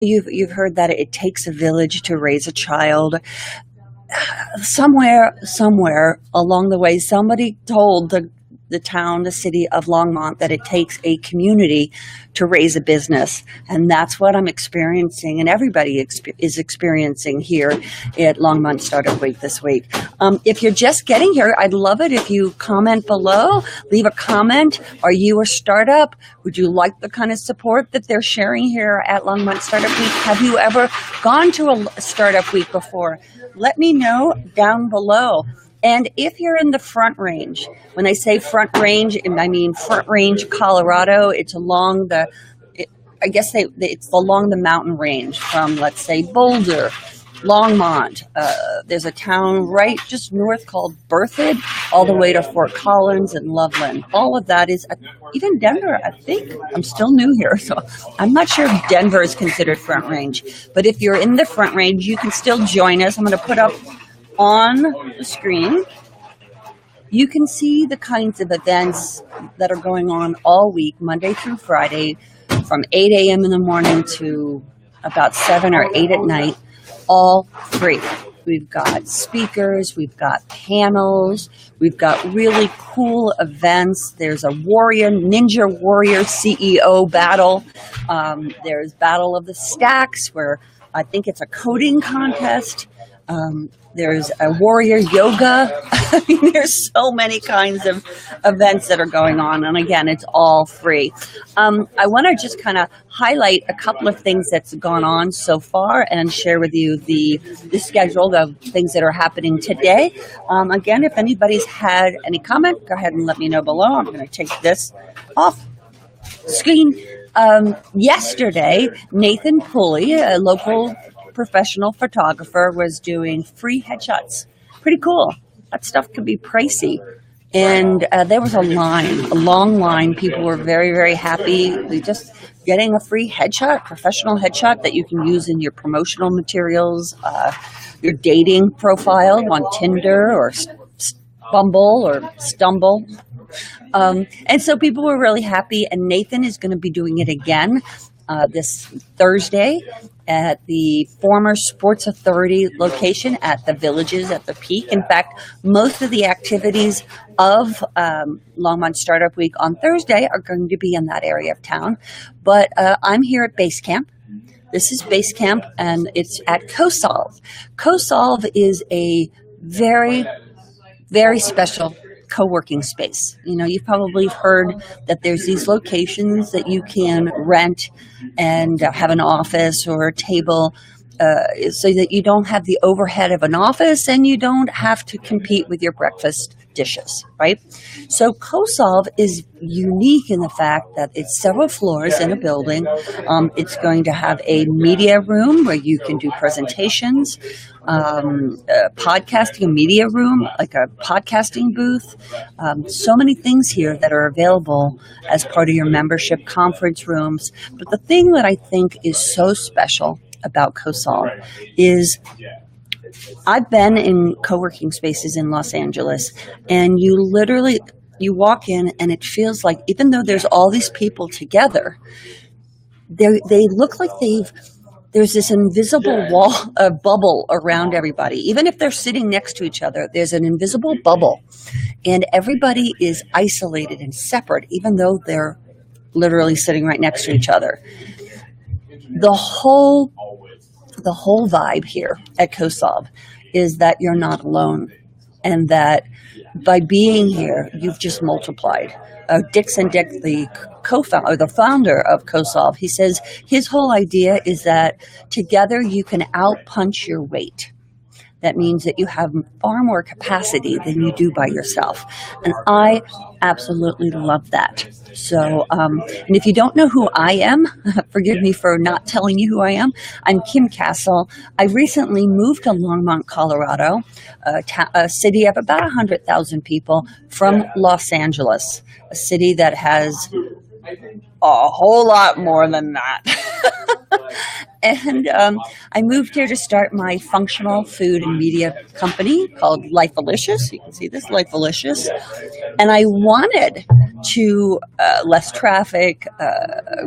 You've heard that it takes a village to raise a child. Somewhere along the way, somebody told the town, the city of Longmont, that it takes a community to raise a business. And that's what I'm experiencing, and everybody is experiencing here at Longmont Startup Week this week. If you're just getting here, I'd love it if you comment below, leave a comment. Are you a startup? Would you like the kind of support that they're sharing here at Longmont Startup Week? Have you ever gone to a startup week before? Let me know down below. And if you're in the Front Range, when I say Front Range, I mean Front Range, Colorado. It's along it's along the mountain range from, let's say, Boulder, Longmont. There's a town right just north called Berthoud, all the way to Fort Collins and Loveland. All of that is, even Denver, I think. I'm still new here, so I'm not sure if Denver is considered Front Range. But if you're in the Front Range, you can still join us. I'm going to put up on the screen, you can see the kinds of events that are going on all week, Monday through Friday, from 8 a.m. in the morning to about 7 or 8 at night, all free. We've got speakers, we've got panels, we've got really cool events. There's a Ninja Warrior CEO battle. There's Battle of the Stacks, where I think it's a coding contest. There's a warrior yoga. I mean, there's so many kinds of events that are going on. And again, it's all free. I want to just kind of highlight a couple of things that's gone on so far and share with you the schedule of things that are happening today. Again, if anybody's had any comment, go ahead and let me know below. I'm going to take this off screen. Yesterday, Nathan Pulley, a local professional photographer, was doing free headshots. Pretty cool. That stuff can be pricey. And there was a long line. People were very, very happy. They just getting a free headshot, professional headshot that you can use in your promotional materials, your dating profile on Tinder or Bumble or Stumble. And so people were really happy. And Nathan is going to be doing it again this Thursday at the former Sports Authority location at the Villages at the Peak. In fact, most of the activities of Longmont Startup Week on Thursday are going to be in that area of town. But I'm here at Base Camp. This is Base Camp, and it's at CoSolve. CoSolve is a very, very special co-working space. You know, you've probably heard that there's these locations that you can rent and have an office or a table so that you don't have the overhead of an office and you don't have to compete with your breakfast dishes, right? So CoSolve is unique in the fact that it's several floors in a building. It's going to have a media room where you can do presentations, podcasting, a media room, like a podcasting booth. So many things here that are available as part of your membership, conference rooms. But the thing that I think is so special about CoSolve is I've been in co-working spaces in Los Angeles, and you walk in and it feels like, even though there's all these people together, they look like there's this invisible wall, a bubble around everybody. Even if they're sitting next to each other, there's an invisible bubble, and everybody is isolated and separate, even though they're literally sitting right next to each other. The whole vibe here at CoSolve is that you're not alone, and that by being here, you've just multiplied. Dixon Dick, the co-founder, or the founder of CoSolve, he says his whole idea is that together you can outpunch your weight. That means that you have far more capacity than you do by yourself. And I absolutely love that. So, and if you don't know who I am, forgive me for not telling you who I am. I'm Kim Castle. I recently moved to Longmont, Colorado, a city of about 100,000 people, from Los Angeles, a city that has a whole lot more than that. And I moved here to start my functional food and media company called Lifelicious. You can see this, Lifelicious. And I wanted to less traffic,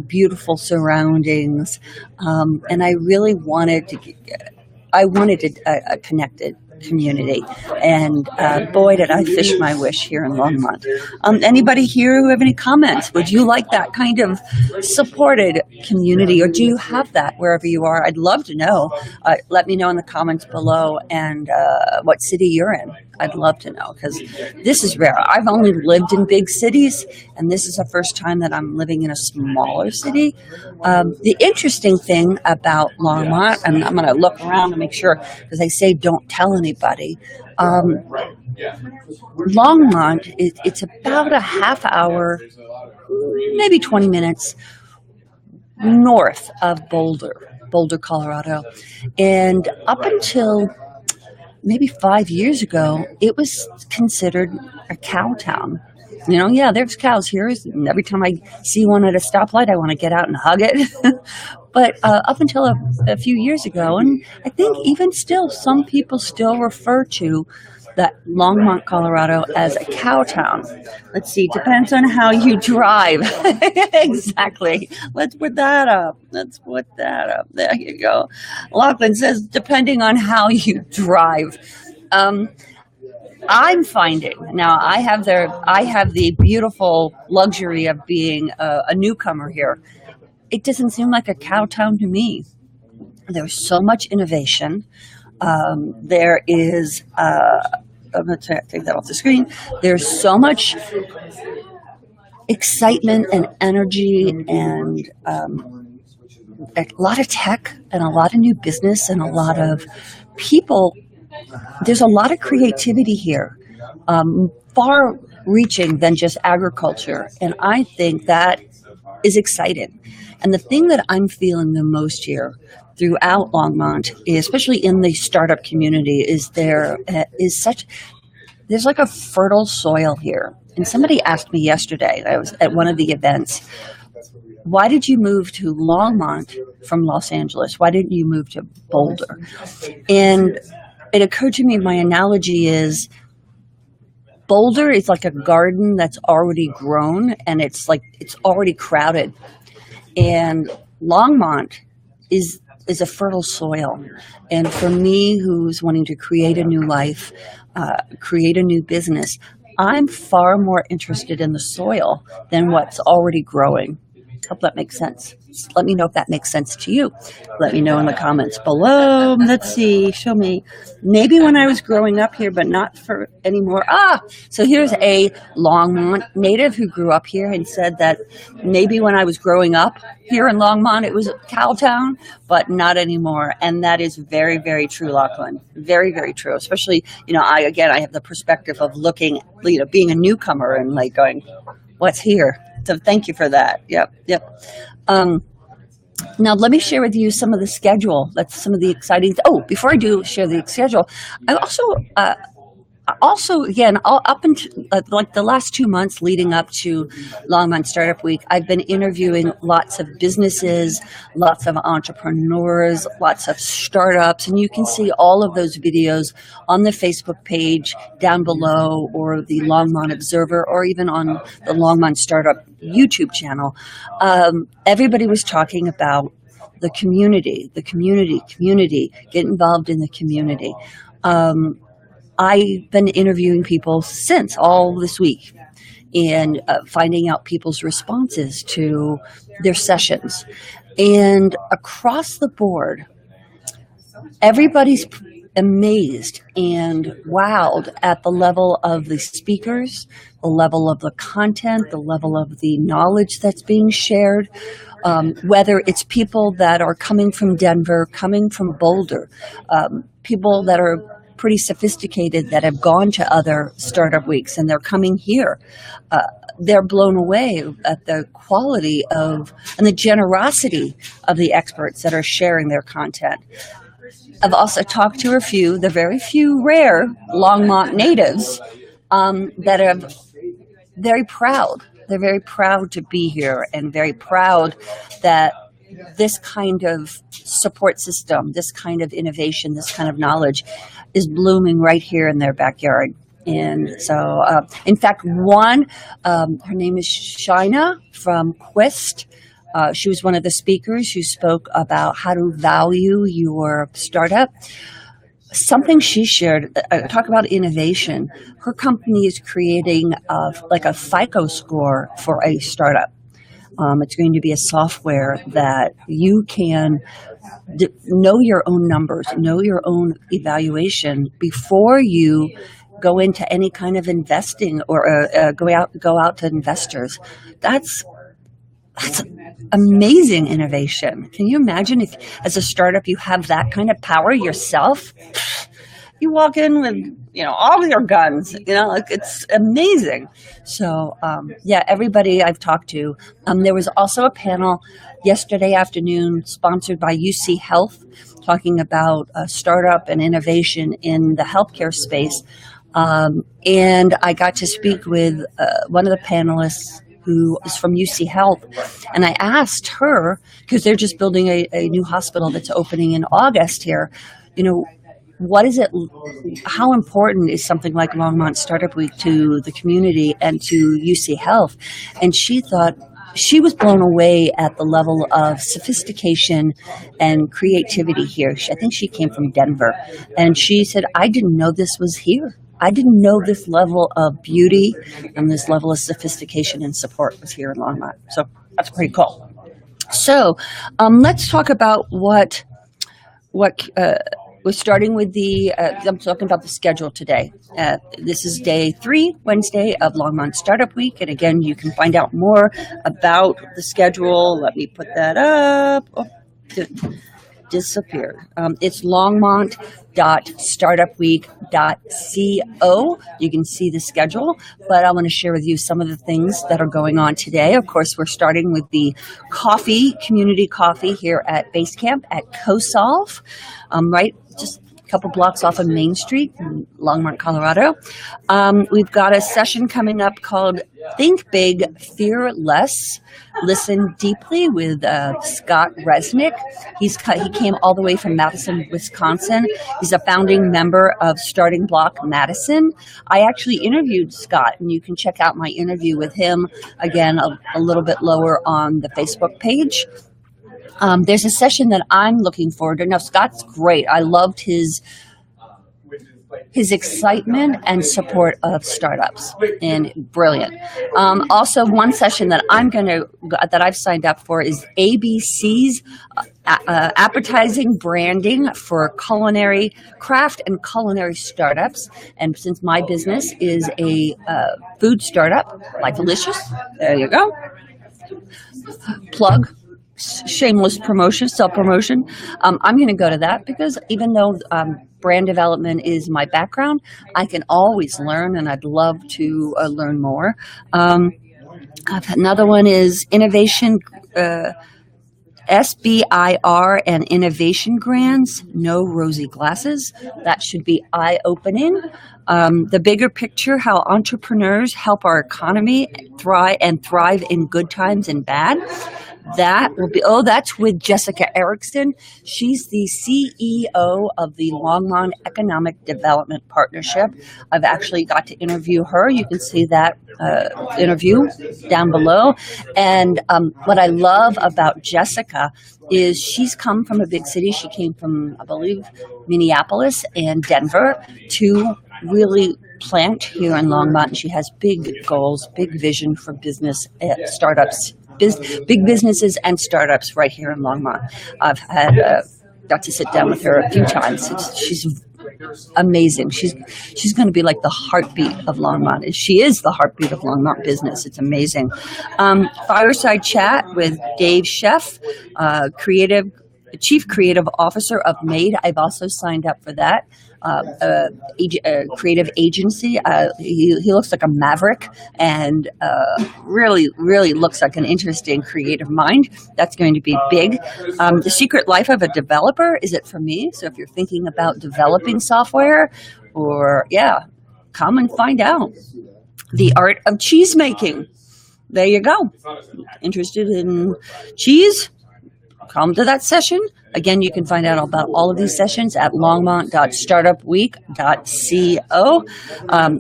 beautiful surroundings, and I really wanted to. I wanted a connected community, and boy, did I fish my wish here in Longmont. Anybody here who have any comments? Would you like that kind of supported community, or do you have that wherever you are? I'd love to know. Let me know in the comments below, and what city you're in. I'd love to know, because this is rare. I've only lived in big cities, and this is the first time that I'm living in a smaller city. The interesting thing about Longmont, and I'm going to look around to make sure, because they say don't tell anybody. Longmont, it's about a half hour, maybe 20 minutes north of Boulder, Colorado. And up until maybe 5 years ago, it was considered a cow town. You know, yeah, there's cows here. And every time I see one at a stoplight, I want to get out and hug it. But up until a few years ago, and I think even still, some people still refer to that Longmont, Colorado as a cow town. Let's see, depends on how you drive. Exactly. Let's put that up. There you go. Lachlan says, depending on how you drive. I'm finding now I have the beautiful luxury of being a newcomer here. It doesn't seem like a cow town to me. There's so much innovation. There is, I'm going to take that off the screen. There's so much excitement and energy, and a lot of tech, and a lot of new business, and a lot of people. There's a lot of creativity here, far reaching than just agriculture. And I think that is exciting. And the thing that I'm feeling the most here throughout Longmont, especially in the startup community, is there's like a fertile soil here. And somebody asked me yesterday, I was at one of the events, why did you move to Longmont from Los Angeles? Why didn't you move to Boulder? And it occurred to me, my analogy is Boulder is like a garden that's already grown, and it's already crowded. And Longmont is a fertile soil. And for me, who's wanting to create a new life, create a new business, I'm far more interested in the soil than what's already growing. Hope that makes sense. Let me know if that makes sense to you. Let me know in the comments below. Let's see. Show me. Maybe when I was growing up here, but not for anymore. So here's a Longmont native who grew up here and said that maybe when I was growing up here in Longmont, it was a cow town, but not anymore. And that is very, very true, Lachlan. Very, very true. Especially, I have the perspective of looking, being a newcomer and like going, what's here? So thank you for that. Yep. Now let me share with you some of the schedule. That's some of the exciting. Before I do share the schedule, I also again, up until like the last 2 months leading up to Longmont Startup Week, I've been interviewing lots of businesses, lots of entrepreneurs, lots of startups, and you can see all of those videos on the Facebook page down below, or the Longmont Observer, or even on the Longmont Startup YouTube channel. Everybody was talking about the community, get involved in the community. I've been interviewing people since all this week and finding out people's responses to their sessions. And across the board, everybody's amazed and wowed at the level of the speakers, the level of the content, the level of the knowledge that's being shared, whether it's people that are coming from Denver, coming from Boulder, people that are pretty sophisticated that have gone to other startup weeks and they're coming here. They're blown away at the quality of and the generosity of the experts that are sharing their content. I've also talked to a few, the very few rare Longmont natives that are very proud. They're very proud to be here and very proud that this kind of support system, this kind of innovation, this kind of knowledge is blooming right here in their backyard. And so, in fact, her name is Shina from Quist. She was one of the speakers who spoke about how to value your startup. Something she shared, talk about innovation. Her company is creating like a FICO score for a startup. It's going to be a software that you can know your own numbers, know your own evaluation before you go into any kind of investing or go out to investors. That's amazing innovation. Can you imagine if, as a startup, you have that kind of power yourself? You walk in with, all your guns, like it's amazing. So, everybody I've talked to, there was also a panel yesterday afternoon sponsored by UC Health talking about startup and innovation in the healthcare space. And I got to speak with one of the panelists who is from UC Health. And I asked her, because they're just building a new hospital that's opening in August here, what is it, how important is something like Longmont Startup Week to the community and to UC Health? And she thought, she was blown away at the level of sophistication and creativity here. I think she came from Denver. And she said, I didn't know this was here. I didn't know this level of beauty and this level of sophistication and support was here in Longmont. So that's pretty cool. So let's talk about what we're starting with I'm talking about the schedule today. This is day 3, Wednesday of Longmont Startup Week. And again, you can find out more about the schedule. Let me put that up. Oh, disappeared. It's longmont.startupweek.co. You can see the schedule, but I want to share with you some of the things that are going on today. Of course, we're starting with the community coffee here at Base Camp at CoSolve, right just a couple blocks off of Main Street in Longmont, Colorado. We've got a session coming up called Think Big, Fear Less. Listen Deeply with Scott Resnick. He came all the way from Madison, Wisconsin. He's a founding member of Starting Block Madison. I actually interviewed Scott, and you can check out my interview with him, again, a little bit lower on the Facebook page. There's a session that I'm looking forward to. Now, Scott's great. I loved his excitement and support of startups, and brilliant. Also, one session that I've signed up for is ABC's appetizing branding for culinary craft and culinary startups. And since my business is a food startup, like Delicious, there you go. Plug. Shameless promotion, self-promotion. I'm going to go to that because even though brand development is my background, I can always learn, and I'd love to learn more. Another one is innovation, SBIR and innovation grants. No rosy glasses. That should be eye-opening. The bigger picture, how entrepreneurs help our economy thrive in good times and bad. That will be, that's with Jessica Erickson. She's the CEO of the Longmont Economic Development Partnership. I've actually got to interview her. You can see that interview down below. And what I love about Jessica is she's come from a big city. She came from, I believe, Minneapolis and Denver to really plant here in Longmont. And she has big goals, big vision for business startups. Big businesses and startups right here in Longmont. I've got to sit down with her a few times. She's amazing. She's going to be like the heartbeat of Longmont. She is the heartbeat of Longmont business. It's amazing. Fireside chat with Dave Sheff, Chief Creative Officer of Made. I've also signed up for that. Creative agency. He looks like a maverick and really, really looks like an interesting creative mind. That's going to be big. The Secret Life of a Developer, is it for me? So if you're thinking about developing software, come and find out. The Art of Cheese Making. There you go. Interested in cheese? Come to that session. Again, you can find out about all of these sessions at longmont.startupweek.co.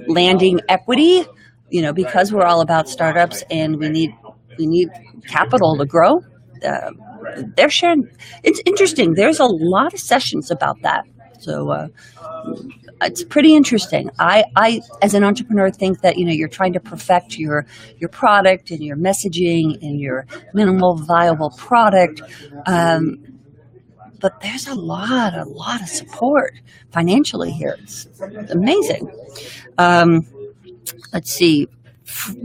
Landing equity, because we're all about startups and we need capital to grow. They're sharing. It's interesting. There's a lot of sessions about that. So it's pretty interesting. I, as an entrepreneur, think that you're trying to perfect your product and your messaging and your minimal viable product. But there's a lot of support financially here. It's amazing. Let's see.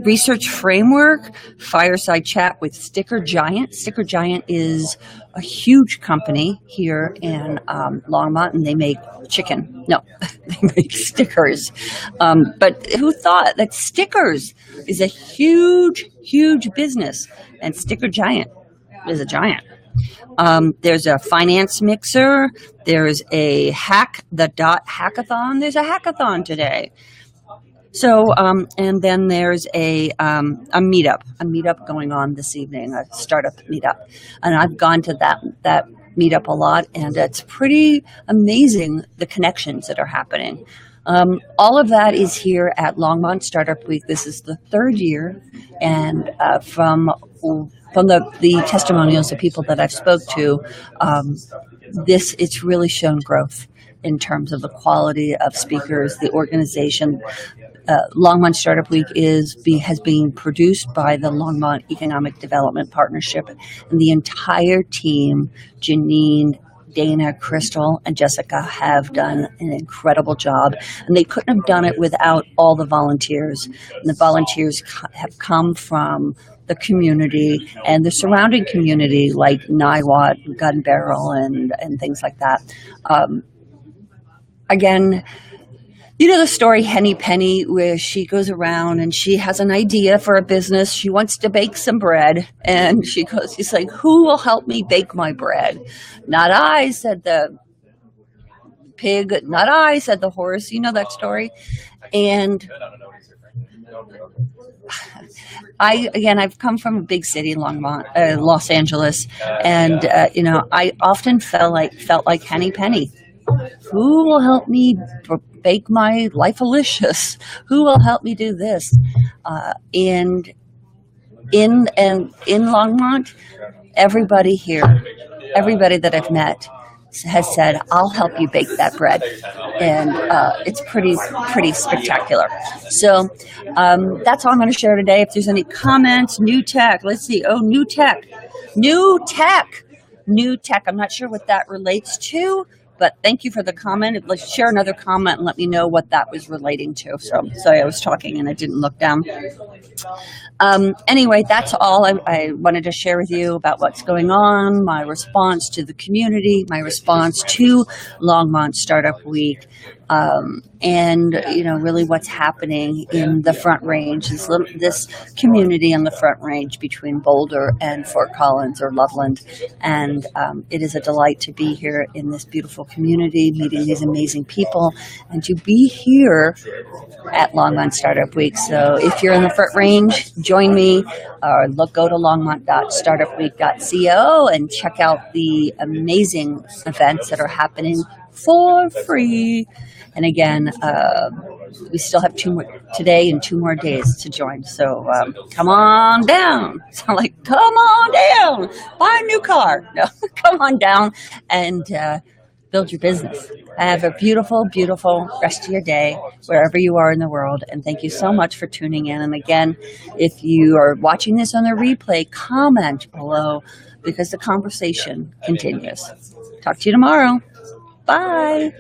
Research framework, fireside chat with Sticker Giant. Sticker Giant is a huge company here in Longmont, and they make chicken. No, they make stickers. But who thought that stickers is a huge, huge business, and Sticker Giant is a giant. There's a finance mixer. There's a hackathon. There's a hackathon today. So, and then there's a meetup going on this evening, a startup meetup. And I've gone to that meetup a lot, and it's pretty amazing the connections that are happening. All of that is here at Longmont Startup Week. This is the third year, and from the testimonials of people that I've spoke to, it's really shown growth in terms of the quality of speakers, the organization. Longmont Startup Week has been produced by the Longmont Economic Development Partnership, and the entire team, Janine, Dana, Crystal, and Jessica, have done an incredible job, and they couldn't have done it without all the volunteers. And the volunteers have come from the community and the surrounding community, like Niwot, Gun Barrel, and things like that. Again, the story Henny Penny, where she goes around and she has an idea for a business. She wants to bake some bread, and she's like, who will help me bake my bread? Not I, said the pig. Not I, said the horse. You know that story? And I've come from a big city, Longmont, Los Angeles, and I often felt like Henny Penny. Who will help me bake my life-alicious? Who will help me do this? And in Longmont, everybody here, everybody that I've met has said, I'll help you bake that bread. And it's pretty spectacular. So that's all I'm going to share today. If there's any comments, new tech, let's see. Oh, new tech. I'm not sure what that relates to, but thank you for the comment. Let's share another comment and let me know what that was relating to. So sorry, I was talking and I didn't look down. Anyway, that's all I wanted to share with you about what's going on, my response to the community, my response to Longmont Startup Week, and really what's happening in the Front Range, this community on the Front Range between Boulder and Fort Collins or Loveland. And it is a delight to be here in this beautiful community, meeting these amazing people, and to be here at Longmont Startup Week. So if you're in the Front Range, join me, or go to longmont.startupweek.co and check out the amazing events that are happening for free. And again, we still have 2 more today and 2 more days to join. So come on down. So come on down, buy a new car. No, come on down and build your business. Have a beautiful, beautiful rest of your day wherever you are in the world. And thank you so much for tuning in. And again, if you are watching this on the replay, comment below because the conversation continues. Talk to you tomorrow. Bye.